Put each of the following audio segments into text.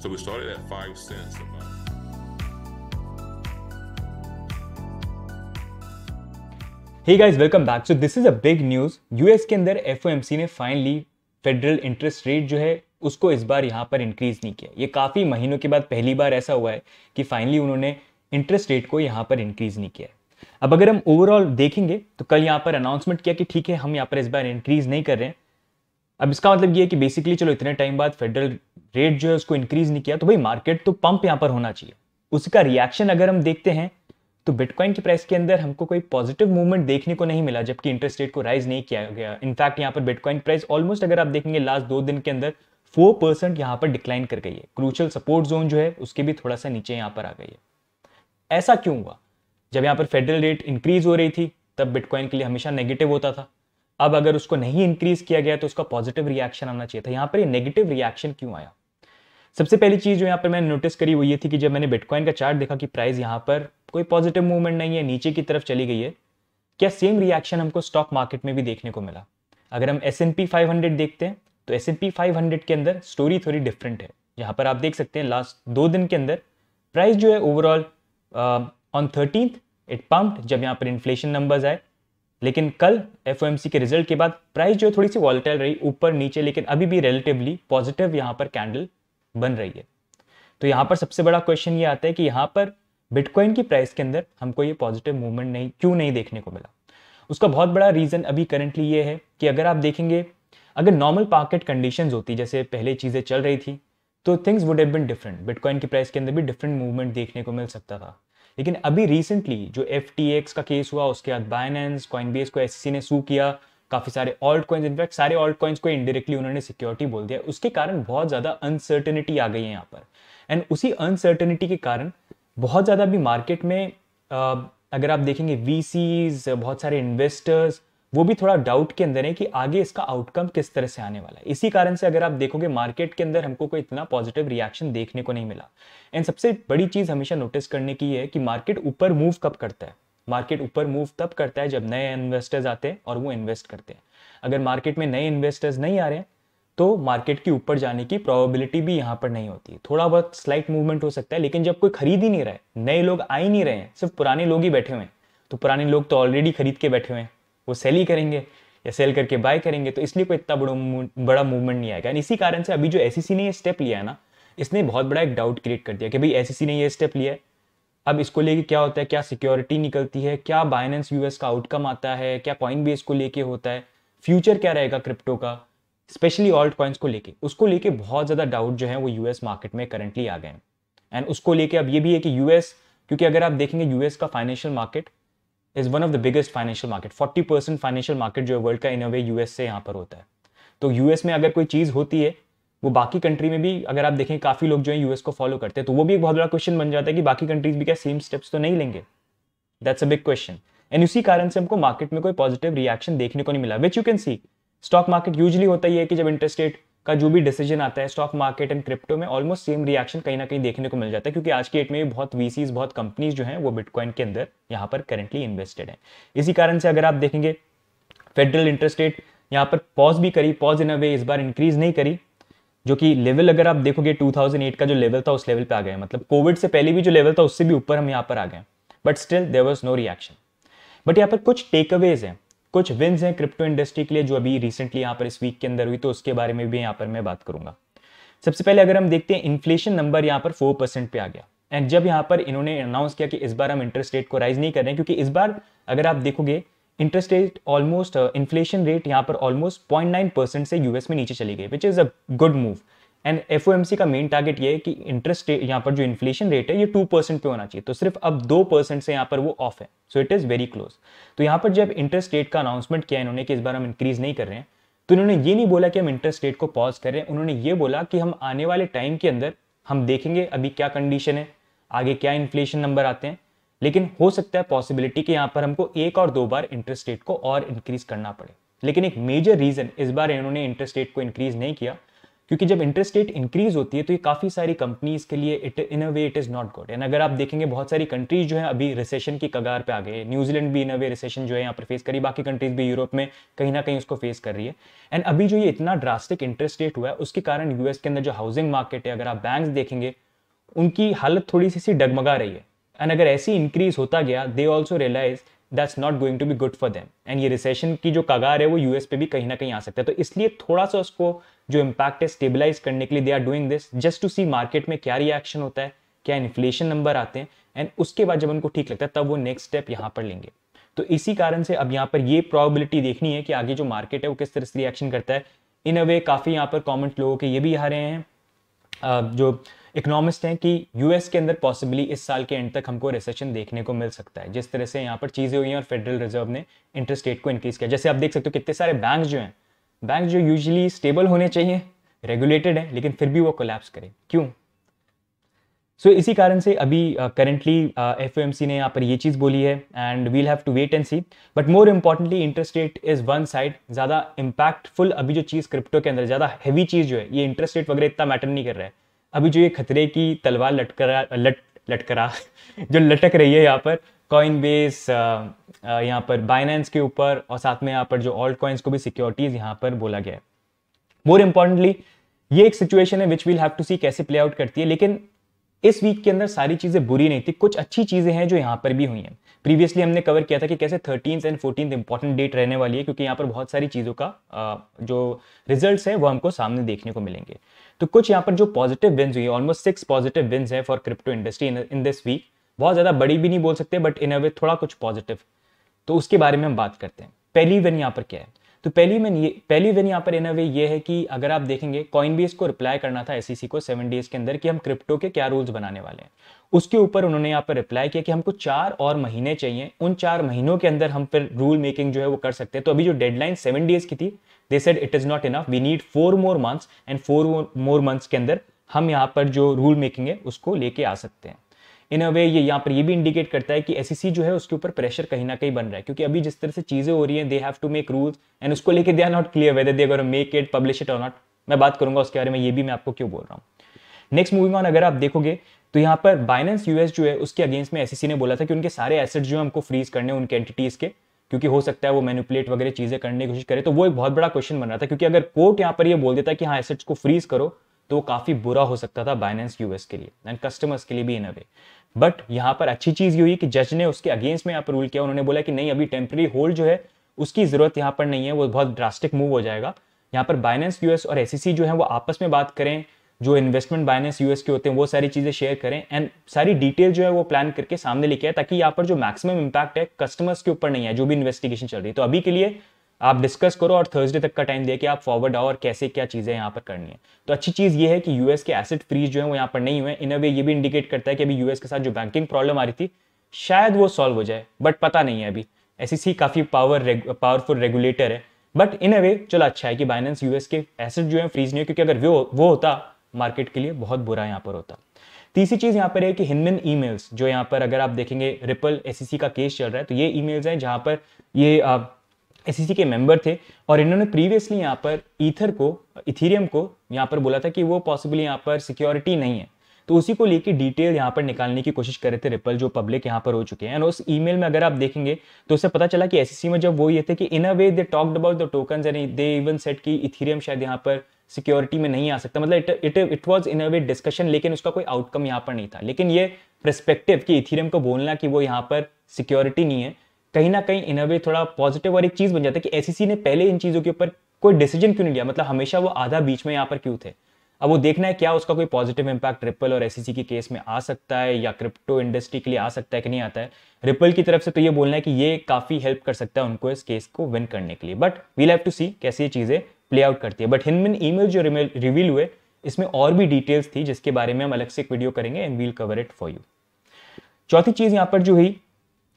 So we started at 5 cents. Hey guys, welcome back. So this is a big news. US के अंदर FOMC ने finally federal interest rate जो है उसको इस बार यहाँ पर इंक्रीज नहीं किया। ये काफ़ी महीनों के बाद पहली बार ऐसा हुआ है कि फाइनली उन्होंने इंटरेस्ट रेट को यहाँ पर इंक्रीज नहीं किया है। अब अगर हम ओवरऑल देखेंगे तो कल यहाँ पर अनाउंसमेंट किया कि ठीक है, हम यहाँ पर इस बार इंक्रीज नहीं कर रहे हैं। अब इसका मतलब ये है कि बेसिकली चलो इतने टाइम बाद फेडरल रेट जो है उसको इंक्रीज नहीं किया तो भाई मार्केट तो पंप यहाँ पर होना चाहिए। उसका रिएक्शन अगर हम देखते हैं तो बिटकॉइन की प्राइस के अंदर हमको कोई पॉजिटिव मूवमेंट देखने को नहीं मिला, जबकि इंटरेस्ट रेट को राइज नहीं किया गया। इनफैक्ट यहाँ पर बिटकॉइन प्राइस ऑलमोस्ट अगर आप देखेंगे लास्ट 2 दिन के अंदर 4% यहाँ पर डिक्लाइन कर गई है। क्रूशियल सपोर्ट जोन जो है उसके भी थोड़ा सा नीचे यहाँ पर आ गई है। ऐसा क्यों हुआ? जब यहाँ पर फेडरल रेट इंक्रीज हो रही थी तब बिटकॉइन के लिए हमेशा नेगेटिव होता था। अब अगर उसको नहीं इंक्रीज किया गया तो उसका पॉजिटिव रिएक्शन आना चाहिए था। यहाँ पर ये नेगेटिव रिएक्शन क्यों आया? सबसे पहली चीज जो यहाँ पर मैंने नोटिस करी वो ये थी कि जब मैंने बिटकॉइन का चार्ट देखा कि प्राइस यहाँ पर कोई पॉजिटिव मूवमेंट नहीं है, नीचे की तरफ चली गई है, क्या सेम रिएक्शन हमको स्टॉक मार्केट में भी देखने को मिला? अगर हम S&P 500 देखते हैं तो S&P 500 के अंदर स्टोरी थोड़ी डिफरेंट है। यहाँ पर आप देख सकते हैं लास्ट 2 दिन के अंदर प्राइस जो है overall on 13th it pumped जब यहाँ पर इन्फ्लेशन नंबर्स आए, लेकिन कल एफओएमसी के रिजल्ट के बाद प्राइस जो है थोड़ी सी वॉलेटाइल रही, ऊपर नीचे, लेकिन अभी भी रिलेटिवली पॉजिटिव यहाँ पर कैंडल बन रही है। तो यहाँ पर सबसे बड़ा क्वेश्चन ये आता है कि यहाँ पर बिटकॉइन की प्राइस के अंदर हमको ये पॉजिटिव मूवमेंट क्यों नहीं देखने को मिला? उसका बहुत बड़ा रीजन अभी करंटली ये है कि अगर आप देखेंगे, अगर नॉर्मल मार्केट कंडीशंस होती जैसे पहले चीजें चल रही थी तो things would have been different. Bitcoin की प्राइस के अंदर भी डिफरेंट मूवमेंट देखने को मिल सकता था। लेकिन अभी रिसेंटली जो FTX का केस हुआ, उसके बाद बाइनेंस, कॉइनबेस को SEC ने सू किया, काफी सारे ऑल्ट कॉइन्स, इनफैक्ट सारे ऑल्ट कॉइन्स को इनडायरेक्टली उन्होंने सिक्योरिटी बोल दिया। उसके कारण बहुत ज्यादा अनसर्टेनिटी आ गई है यहाँ पर। एंड उसी अनसर्टेनिटी के कारण बहुत ज़्यादा अभी मार्केट में अगर आप देखेंगे VCs, बहुत सारे इन्वेस्टर्स, वो भी थोड़ा डाउट के अंदर है कि आगे इसका आउटकम किस तरह से आने वाला है। इसी कारण से अगर आप देखोगे मार्केट के अंदर हमको कोई इतना पॉजिटिव रिएक्शन देखने को नहीं मिला। एंड सबसे बड़ी चीज़ हमेशा नोटिस करने की है कि मार्केट ऊपर मूव कब करता है। मार्केट ऊपर मूव तब करता है जब नए इन्वेस्टर्स आते हैं और वो इन्वेस्ट करते हैं। अगर मार्केट में नए इन्वेस्टर्स नहीं आ रहे हैं तो मार्केट की ऊपर जाने की प्रोबेबिलिटी भी यहाँ पर नहीं होती। थोड़ा बहुत स्लाइट मूवमेंट हो सकता है, लेकिन जब कोई खरीद ही नहीं रहा है, नए लोग आ ही नहीं रहे हैं, सिर्फ पुराने लोग ही बैठे हुए हैं, तो पुराने लोग तो ऑलरेडी खरीद के बैठे हुए हैं, वो सेल ही करेंगे या सेल करके बाय करेंगे, तो इसलिए कोई इतना बड़ा मूवमेंट नहीं आएगा। इसी कारण से अभी जो SEC ने ये स्टेप लिया है ना, इसने बहुत बड़ा एक डाउट क्रिएट कर दिया कि भाई SEC ने ये स्टेप लिया है, अब इसको लेके क्या होता है, क्या सिक्योरिटी निकलती है, क्या बाइनेंस US का आउटकम आता है, क्या कॉइनबेस को लेके होता है, फ्यूचर क्या रहेगा क्रिप्टो का, स्पेशली ऑल्ट कॉइन्स को लेके, उसको लेके बहुत ज़्यादा डाउट जो है वो US मार्केट में करंटली आ गए हैं। एंड उसको लेके अब ये भी है कि US, क्योंकि अगर आप देखेंगे US का financial market is one of the biggest financial market, 40% financial market जो है वर्ल्ड का इन अ वे US से यहाँ पर होता है। तो US में अगर कोई चीज़ होती है वो बाकी कंट्री में भी, अगर आप देखें काफ़ी लोग जो है US को फॉलो करते हैं, तो वो भी एक बहुत बड़ा क्वेश्चन बन जाता है कि बाकी कंट्रीज भी क्या सेम स्टेप्स तो नहीं लेंगे। That's a big question. And उसी कारण से हमको मार्केट में कोई पॉजिटिव रिएक्शन देखने को नहीं मिला, which you can see. Stock market usually होता ही है कि जब इंटरेस्ट रेट का जो भी डिसीजन आता है, स्टॉक मार्केट एंड क्रिप्टो में ऑलमोस्ट सेम रिएक्शन कहीं ना कहीं देखने को मिल जाता है, क्योंकि आज की डेट में भी बहुत VCs, बहुत कंपनीज जो हैं वो बिटकॉइन के अंदर यहाँ पर करेंटली इन्वेस्टेड हैं। इसी कारण से अगर आप देखेंगे फेडरल इंटरेस्ट रेट यहाँ पर पॉज भी करी, पॉज इन अ वे इस बार इंक्रीज नहीं करी, जो कि लेवल अगर आप देखोगे 2008 का जो लेवल था उस लेवल पे आ गए, मतलब कोविड से पहले भी जो लेवल था उससे भी ऊपर हम यहाँ पर आ गए, but still there was no reaction. But यहाँ पर कुछ टेकअवेज हैं, कुछ विन्स हैं क्रिप्टो इंडस्ट्री के लिए जो अभी रिसेंटली यहाँ पर इस वीक के अंदर हुई, तो उसके बारे में भी यहाँ पर मैं बात करूंगा। सबसे पहले अगर हम देखते हैं, इन्फ्लेशन नंबर यहाँ पर 4% पे आ गया। एंड जब यहाँ पर इन्होंने अनाउंस किया कि इस बार हम इंटरेस्ट रेट को राइज नहीं कर रहे हैं, क्योंकि इस बार अगर आप देखोगे interest rate almost, inflation rate यहाँ पर ऑलमोस्ट 0.9% से US में नीचे चली गई, which is a good move. And FOMC का मेन टारगेट ये है कि इंटरेस्ट रेट यहाँ पर जो इन्फ्लेशन रेट है ये 2% पे होना चाहिए, तो सिर्फ अब 2% से यहाँ पर वो ऑफ है, so it is very close. तो यहाँ पर जब इंटरेस्ट रेट का अनाउंसमेंट किया इन्होंने कि इस बार हम इंक्रीज नहीं कर रहे हैं, तो इन्होंने ये नहीं बोला कि हम इंटरेस्ट रेट को पॉज कर रहे हैं, उन्होंने ये बोला कि हम आने वाले टाइम के अंदर हम देखेंगे अभी क्या कंडीशन है, आगे क्या इन्फ्लेशन नंबर आते हैं, लेकिन हो सकता है पॉसिबिलिटी कि यहाँ पर हमको 1 और 2 बार इंटरेस्ट रेट को और इंक्रीज करना पड़े। लेकिन एक मेजर रीजन इस बार इन्होंने इंटरेस्ट रेट को इंक्रीज नहीं किया क्योंकि जब इंटरेस्ट रेट इंक्रीज होती है तो ये काफ़ी सारी कंपनीज के लिए it in a way it is not good. And अगर आप देखेंगे बहुत सारी कंट्रीज जो है अभी रिसेशन की कगार पे आ गए, न्यूजीलैंड भी इन अ वे रिसेशन जो है यहाँ पर फेस करी, बाकी कंट्रीज भी यूरोप में कहीं ना कहीं उसको फेस कर रही है। एंड अभी जो ये इतना ड्रास्टिक इंटरेस्ट रेट हुआ है उसके कारण यूएस के अंदर जो हाउसिंग मार्केट है, अगर आप बैंक्स देखेंगे उनकी हालत थोड़ी सी डगमगा रही है। एंड अगर ऐसी इंक्रीज होता गया, they also realise that's not going to be good for them. And ये रिसेशन की जो कगार है वो यूएस पे भी कहीं ना कहीं आ सकता है। तो इसलिए थोड़ा सा उसको जो इम्पैक्ट है स्टेबलाइज करने के लिए they are doing this just to see market में क्या रिएक्शन होता है, क्या इन्फ्लेशन नंबर आते हैं, एंड उसके बाद जब उनको ठीक लगता है तब वो नेक्स्ट स्टेप यहाँ पर लेंगे। तो इसी कारण से अब यहाँ पर ये प्रोबेबिलिटी देखनी है कि आगे जो मार्केट है वो किस तरह से रिएक्शन करता है। इन अ वे काफ़ी यहाँ पर कॉमेंट लोगों के ये भी आ रहे हैं जो इकोनॉमिस्ट हैं कि यूएस के अंदर पॉसिबली इस साल के एंड तक हमको रिसेशन देखने को मिल सकता है, जिस तरह से यहाँ पर चीज़ें हुई हैं और फेडरल रिजर्व ने इंटरेस्ट रेट को इंक्रीज किया। जैसे आप देख सकते हो कितने सारे बैंक जो हैं, बैंक जो यूजुअली स्टेबल होने चाहिए, रेगुलेटेड है, लेकिन फिर भी वो कोलैप्स करें, क्यों? सो इसी कारण से अभी करेंटली एफओएमसी ने यहाँ पर ये चीज़ बोली है and we'll have to wait and see. But more importantly interest rate is one side, ज़्यादा इम्पैक्टफुल अभी जो चीज़ क्रिप्टो के अंदर ज़्यादा हैवी चीज़ जो है ये इंटरेस्ट रेट वगैरह इतना मैटर नहीं कर रहा है। अभी जो ये खतरे की तलवार लटकरा जो लटक रही है यहाँ पर कॉइनबेस, यहाँ पर बाइनेंस के ऊपर, और साथ में यहाँ पर जो ऑल्ट कॉइन्स को भी सिक्योरिटीज यहाँ पर बोला गया है। मोर इंपॉर्टेंटली ये एक सिचुएशन है विच वील हैव टू सी कैसे प्ले आउट करती है। लेकिन इस वीक के अंदर सारी चीजें बुरी नहीं थी, कुछ अच्छी चीजें हैं जो यहाँ पर भी हुई हैं। प्रीवियसली हमने कवर किया था कि कैसे 13th and 14th important date रहने वाली है, क्योंकि यहाँ पर बहुत सारी चीजों का जो रिजल्ट्स है वो हमको सामने देखने को मिलेंगे। तो कुछ यहाँ पर जो पॉजिटिव विन्स हुई है, ऑलमोस्ट 6 पॉजिटिव विन्स है for crypto industry in this week. बहुत ज्यादा बड़ी भी नहीं बोल सकते बट इन अ वे थोड़ा कुछ पॉजिटिव, तो उसके बारे में हम बात करते हैं। पहली विन यहाँ पर क्या है? तो पहली विन यहाँ पर इन अ वे ये है कि अगर आप देखेंगे कॉइनबेस को रिप्लाई करना था एसईसी को 7 डेज के अंदर कि हम क्रिप्टो के क्या रूल्स बनाने वाले हैं। उसके ऊपर उन्होंने यहाँ पर रिप्लाई किया कि हमको 4 और महीने चाहिए, उन 4 महीनों के अंदर हम फिर रूल मेकिंग जो है वो कर सकते हैं। तो अभी जो डेडलाइन 7 डेज की थी, they said it is not enough, we need 4 more months and 4 more months के अंदर हम यहाँ पर जो रूल मेकिंग है उसको लेके आ सकते हैं। इन अ वे ये यहाँ पर ये भी इंडिकेट करता है कि एसईसी जो है उसके ऊपर प्रेशर कहीं ना कहीं बन रहा है, क्योंकि अभी जिस तरह से चीजें हो रही हैं, they have to make rules and उसको लेके they are not clear whether they gonna make it, publish it और नॉट। मैं बात करूंगा उसके बारे में, ये भी मैं आपको क्यों बोल रहा हूँ। नेक्स्ट मूविंग ऑन, अगर आप देखोगे तो यहाँ पर बाइनेंस यूएस जो है उसके अगेंस्ट में एसईसी ने बोला था कि उनके सारे एसेट्स जो है हमको फ्रीज करने उनके एंटिटीज के, क्योंकि हो सकता है वो मैनिपुलेट वगैरह चीजें करने की कोशिश करे। तो वो एक बहुत बड़ा क्वेश्चन बन रहा था, क्योंकि अगर कोर्ट यहाँ पर ये बोल देता कि हाँ एसेट्स को फ्रीज करो तो वो काफी बुरा हो सकता था बाइनेंस यूएस के लिए एंड कस्टमर्स के लिए भी इन अ वे। बट यहाँ पर अच्छी चीज ये हुई कि जज ने उसके अगेंस्ट में यहाँ पर रूल किया। उन्होंने बोला कि नहीं, अभी टेम्पररी होल्ड जो है उसकी जरूरत यहाँ पर नहीं है, वो बहुत ड्रास्टिक मूव हो जाएगा। यहाँ पर बाइनेंस यूएस और एसईसी जो है वो आपस में बात करें, जो इन्वेस्टमेंट बाइनेंस यूएस के होते हैं वो सारी चीजें शेयर करें एंड सारी डिटेल जो है वो प्लान करके सामने लेके आए, ताकि यहाँ पर जो मैक्सिमम इंपैक्ट है कस्टमर्स के ऊपर नहीं है जो भी इन्वेस्टिगेशन चल रही है। तो अभी के लिए आप डिस्कस करो और थर्सडे तक का टाइम दे कि आप फॉरवर्ड आओ और कैसे क्या चीजें यहाँ पर करनी है। तो अच्छी चीज ये है कि यूएस के एसेट फ्रीज जो है वो यहाँ पर नहीं हुए। इन अ वे ये भी इंडिकेट करता है कि अभी यूएस के साथ जो बैंकिंग प्रॉब्लम आ रही थी शायद वो सॉल्व हो जाए, बट पता नहीं है अभी। एसईसी काफी पावरफुल रेगुलेटर है, बट इन अ वे चलो अच्छा है कि बाइनेंस यूएस के एसेट जो है फ्रीज नहीं है, क्योंकि अगर वो होता मार्केट के लिए बहुत बुरा यहाँ पर होता। तीसरी चीज यहाँ पर है कि हिनमन ईमेल्स जो यहाँ पर अगर आप देखेंगे रिपल एसईसी का केस चल रहा है, तो ये ईमेल्स हैं जहां पर ये एसईसी के मेंबर थे और इन्होंने प्रीवियसली यहाँ पर इथेरियम को यहाँ पर बोला था कि वो पॉसिबली यहाँ पर सिक्योरिटी नहीं है। तो उसी को लेके डिटेल यहाँ पर निकालने की कोशिश कर रहे थे रिपल, जो पब्लिक यहाँ पर हो चुके हैं। और उस ईमेल में अगर आप देखेंगे तो उससे पता चला कि एसईसी में जब वो ये थे कि in a way they talked about the tokens and they even said कि इथेरियम शायद यहाँ पर सिक्योरिटी में नहीं आ सकता, मतलब it was in a way discussion, लेकिन उसका कोई आउटकम यहाँ पर नहीं था। लेकिन ये पर्सपेक्टिव कि इथेरियम को बोलना कि वो यहाँ पर सिक्योरिटी नहीं है, कहीं ना कहीं इन अ वे थोड़ा पॉजिटिव और एक चीज बन जाता है कि एसईसी ने पहले इन चीजों के ऊपर कोई डिसीजन क्यों नहीं लिया, मतलब हमेशा वो आधा बीच में यहाँ पर क्यों थे। अब वो देखना है क्या उसका कोई पॉजिटिव इंपैक्ट रिपल और एसईसी के केस में आ सकता है या क्रिप्टो इंडस्ट्री के लिए आ सकता है कि नहीं आता है। रिपल की तरफ से तो ये बोलना है कि ये काफी हेल्प कर सकता है उनको इस केस को विन करने के लिए, but we'll have to see कैसे ये चीजें प्ले आउट करती है। बट हिनमन ईमेल जो रिवील हुए इसमें और भी डिटेल्स थी जिसके बारे में हम अलग से एक वीडियो करेंगे and we'll cover it for you. चौथी चीज यहाँ पर जो हुई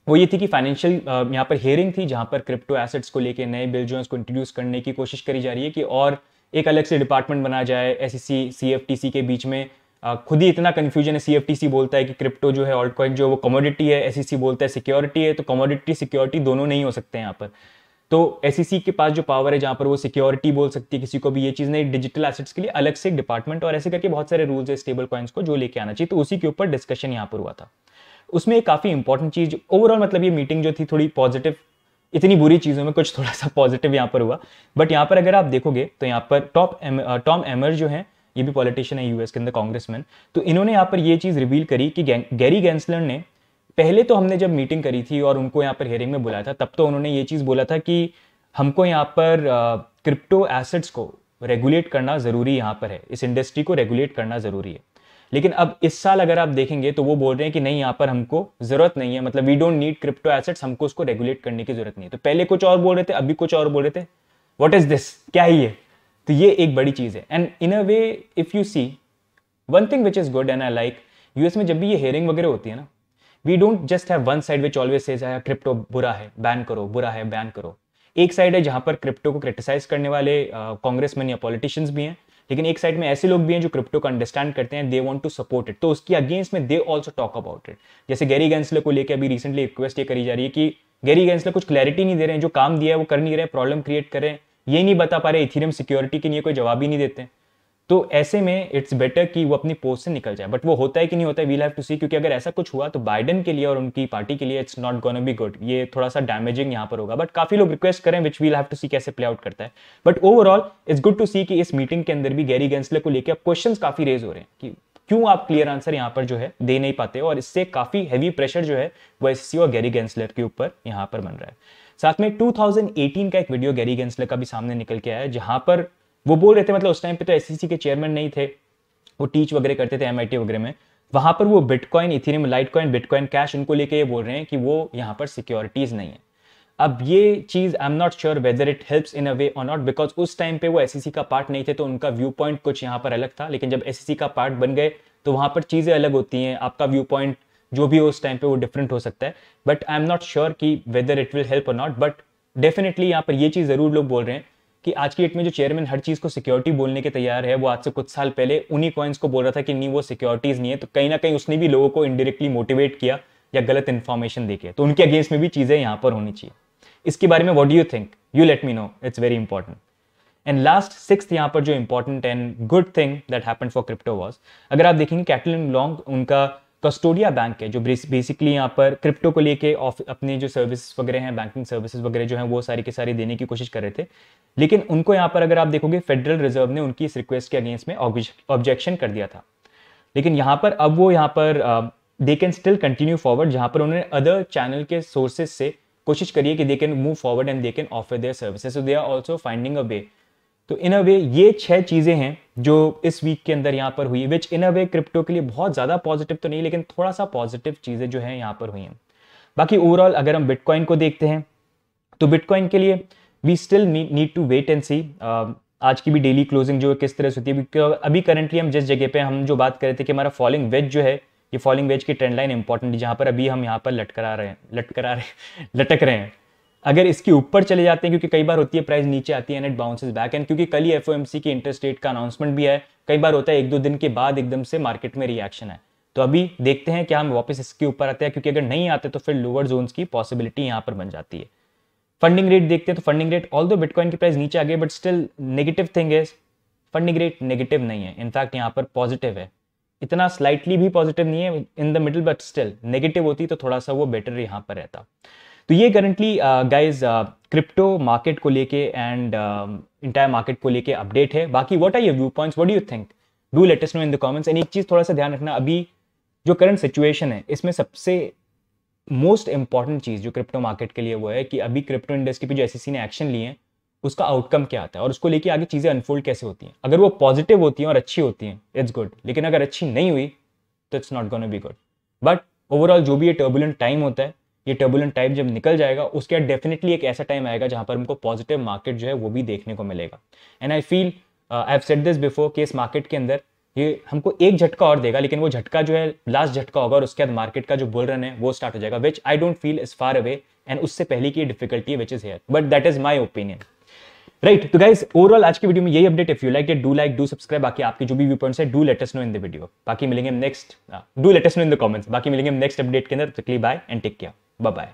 वो ये थी कि फाइनेंशियल यहाँ पर हियरिंग थी जहां पर क्रिप्टो एसेट्स को लेके नए बिल जो है उसको इंट्रोड्यूस करने की कोशिश करी जा रही है कि और एक अलग से डिपार्टमेंट बना जाए एसईसी सीएफटीसी के बीच में। खुद ही इतना कंफ्यूजन है, सीएफटीसी बोलता है कि क्रिप्टो जो है ऑल्ट कॉइन जो वो कमोडिटी है, एसईसी बोलता है सिक्योरिटी है, तो कमोडिटी सिक्योरिटी दोनों नहीं हो सकते हैं यहाँ पर। तो एसईसी के पास जो पावर है जहां पर वो सिक्योरिटी बोल सकती है किसी को भी, ये चीज नहीं, डिजिटल एसेट्स के लिए अलग से एक डिपार्टमेंट और ऐसे करके बहुत सारे रूल्स है स्टेबल कॉइन्स को जो लेके आना चाहिए। तो उसी के ऊपर डिस्कशन यहाँ पर हुआ था। उसमें एक काफी इंपॉर्टेंट चीज ओवरऑल, मतलब ये मीटिंग जो थी थोड़ी पॉजिटिव, इतनी बुरी चीजों में कुछ थोड़ा सा पॉजिटिव यहाँ पर हुआ। बट यहाँ पर अगर आप देखोगे तो यहाँ पर टॉम एमर जो है, ये भी पॉलिटिशियन है यूएस के अंदर, कांग्रेसमैन, तो इन्होंने यहाँ पर ये चीज रिवील करी कि गैरी गैंसलर ने, पहले तो हमने जब मीटिंग करी थी और उनको यहाँ पर हेयरिंग में बुलाया था, तब तो उन्होंने ये चीज बोला था कि हमको यहाँ पर क्रिप्टो एसेट्स को रेगुलेट करना जरूरी यहाँ पर है, इस इंडस्ट्री को रेगुलेट करना जरूरी है। लेकिन अब इस साल अगर आप देखेंगे तो वो बोल रहे हैं कि नहीं, यहाँ पर हमको जरूरत नहीं है, मतलब we don't need crypto assets, हमको उसको रेगुलेट करने की जरूरत नहीं है। तो पहले कुछ और बोल रहे थे, अभी कुछ और बोल रहे थे। व्हाट इज दिस, क्या है ये? तो ये एक बड़ी चीज है। And in a way if you see one thing which is good and I like, US में जब भी ये हेयरिंग वगैरह होती है ना, we don't just have one side which always says crypto बुरा है बैन करो, बुरा है बैन करो। एक साइड है जहां पर क्रिप्टो को क्रिटिसाइज करने वाले कांग्रेसमैन या पॉलिटिशियंस भी हैं, लेकिन एक साइड में ऐसे लोग भी हैं जो क्रिप्टो को अंडरस्टैंड करते हैं, they want to support it, तो उसकी अगेंस्ट में they also talk about it. जैसे गैरी गैंसलर को लेकर अभी रिसेंटली रिक्वेस्ट ये करी जा रही है कि गैरी गैंसलर कुछ क्लैरिटी नहीं दे रहे हैं, जो काम दिया है वो कर नहीं रहे, प्रॉब्लम क्रिएट कर रहे हैं, ये नहीं बता पा रहे इथेरियम सिक्योरिटी के लिए कोई जवाब ही नहीं देते। तो ऐसे में इट्स बेटर कि वो अपनी पोस्ट से निकल जाए। बट वो होता है कि नहीं होता है, वील हैव टू सी, क्योंकि अगर ऐसा कुछ हुआ तो बाइडेन के लिए और उनकी पार्टी के लिए it's not gonna be good, ये थोड़ा सा डैमेजिंग यहाँ पर होगा। बट काफी लोग रिक्वेस्ट करें, which will have to see कैसे प्ले आउट करता है। But overall it's good to see कि इस मीटिंग के अंदर भी गैरी गैंसलर को लेकर क्वेश्चंस काफी रेज हो रहे हैं कि क्यों आप क्लियर आंसर यहाँ पर जो है दे नहीं पाते, और इससे काफी हैवी प्रेशर जो है वो एसईसी और गैरी गैंसलर के ऊपर यहाँ पर बन रहा है। साथ में 2018 का एक वीडियो गैरी गैंसलर का भी सामने निकल के आया है, जहां पर वो बोल रहे थे, मतलब उस टाइम पे तो एसईसी के चेयरमैन नहीं थे, वो टीच वगैरह करते थे एमआईटी वगैरह में, वहां पर वो bitcoin, Ethereum, Litecoin, bitcoin cash, उनको लेके ये बोल रहे हैं कि वो यहाँ पर सिक्योरिटीज नहीं है। अब ये चीज I am not sure whether it helps in a way और नॉट, बिकॉज उस टाइम पे वो एसईसी का पार्ट नहीं थे तो उनका व्यू पॉइंट कुछ यहाँ पर अलग था, लेकिन जब एसईसी का पार्ट बन गए तो वहां पर चीजें अलग होती हैं, आपका व्यू पॉइंट जो भी हो उस टाइम पे वो डिफरेंट हो सकता है। But I am not sure कि वेदर इट विल हेल्प और नॉट, बट डेफिनेटली यहाँ पर ये चीज जरूर लोग बोल रहे हैं कि आज की डेट में जो चेयरमैन हर चीज को सिक्योरिटी बोलने के तैयार है, वो आज से कुछ साल पहले उन्हीं कॉइन्स को बोल रहा था कि नहीं वो सिक्योरिटीज नहीं है, तो कहीं ना कहीं उसने भी लोगों को इनडायरेक्टली मोटिवेट किया या गलत इंफॉर्मेशन देके, तो उनके अगेंस्ट में भी चीजें यहाँ पर होनी चाहिए। इसके बारे में what do you think, you let me know, it's very important. And last sixth यहाँ पर जो important and good thing that happened for crypto was, अगर आप देखेंगे कैटलन लॉन्ग उनका कस्टोडिया बैंक है जो बेसिकली यहाँ पर क्रिप्टो को लेके अपने जो सर्विसेज वगैरह हैं, बैंकिंग सर्विसेज वगैरह जो हैं वो सारी के सारी देने की कोशिश कर रहे थे, लेकिन उनको यहाँ पर अगर आप देखोगे फेडरल रिजर्व ने उनकी इस रिक्वेस्ट के अगेंस्ट में ऑब्जेक्शन कर दिया था। लेकिन यहाँ पर अब वो यहाँ पर they can still continue forward, जहाँ पर उन्होंने अदर चैनल के सोर्सेज से कोशिश करी है कि they can move forward and they can offer their services, so they are also finding a way. तो इन अ वे ये 6 चीजें हैं जो इस वीक के अंदर यहाँ पर हुई, विच इन अ वे क्रिप्टो के लिए बहुत ज्यादा पॉजिटिव तो नहीं, लेकिन थोड़ा सा पॉजिटिव चीजें जो है यहाँ पर हुई हैं। बाकी ओवरऑल अगर हम बिटकॉइन को देखते हैं तो बिटकॉइन के लिए we still need to wait and see आज की भी डेली क्लोजिंग जो किस तरह से होती है। अभी करंटली हम जिस जगह पे हम जो बात कर रहे थे कि हमारा फॉलिंग वेज जो है, ये फॉलिंग वेज की ट्रेंड लाइन इंपॉर्टेंट है, जहाँ पर अभी हम यहाँ पर लटक रहे हैं। अगर इसके ऊपर चले जाते हैं, क्योंकि कई बार होती है प्राइस नीचे आती है and it bounces back, and क्योंकि कल ही एफओएमसी की इंटरेस्ट रेट का अनाउंसमेंट भी है, कई बार होता है 1-2 दिन के बाद एकदम से मार्केट में रिएक्शन है। तो अभी देखते हैं क्या हम वापस इसके ऊपर आते हैं, क्योंकि अगर नहीं आते तो फिर लोअर जोन्स की पॉसिबिलिटी यहाँ पर बन जाती है। फंडिंग रेट देखते हैं तो फंडिंग रेट ऑल्दो बिटकॉइन की प्राइस नीचे आ गई, बट स्टिल नेगेटिव थिंग है, फंडिंग रेट नेगेटिव नहीं है, इनफैक्ट यहाँ पर पॉजिटिव है, इतना स्लाइटली भी पॉजिटिव नहीं है, in the middle, but still negative होती तो थोड़ा सा वो बेटर यहाँ पर रहता। तो ये करंटली गाइज क्रिप्टो मार्केट को लेके एंड इंटायर मार्केट को लेके अपडेट है। बाकी what are your viewpoints, what do you think, do let us know in the comments. And एक चीज थोड़ा सा ध्यान रखना, अभी जो करंट सिचुएशन है इसमें सबसे मोस्ट इंपॉर्टेंट चीज जो क्रिप्टो मार्केट के लिए वो है कि अभी क्रिप्टो इंडस्ट्री पे जो एसईसी ने एक्शन लिए हैं उसका आउटकम क्या आता है और उसको लेके आगे चीजें अनफोल्ड कैसे होती हैं। अगर वो पॉजिटिव होती हैं और अच्छी होती हैं इट्स गुड, लेकिन अगर अच्छी नहीं हुई तो it's not gonna be good. But overall जो भी ये टर्बुलेंट टाइम होता है, ये टर्बुलेंट टाइम जब निकल जाएगा उसके बाद डेफिनेटली एक ऐसा टाइम आएगा जहां पर हमको पॉजिटिव मार्केट जो है वो भी देखने को मिलेगा। And I feel I have said this before कि इस मार्केट के अंदर ये हमको एक झटका और देगा, लेकिन वो झटका जो है लास्ट झटका होगा और उसके बाद मार्केट का जो बुल रन है वो स्टार्ट हो जाएगा, which I don't feel is far away, and उससे पहले की difficulty which is here, but that is my opinion. Right, तो गाइस ओवरऑल आज की वीडियो में यही update. If you like it do like, do subscribe. बाकी आपके जो भी व्यू पॉइंट्स है do let us know in the video. बाकी मिलेंगे next, do let us know in the comments. बाकी मिलेंगे नेक्स्ट अपडेट के अंदर। Bye and take care, bye bye.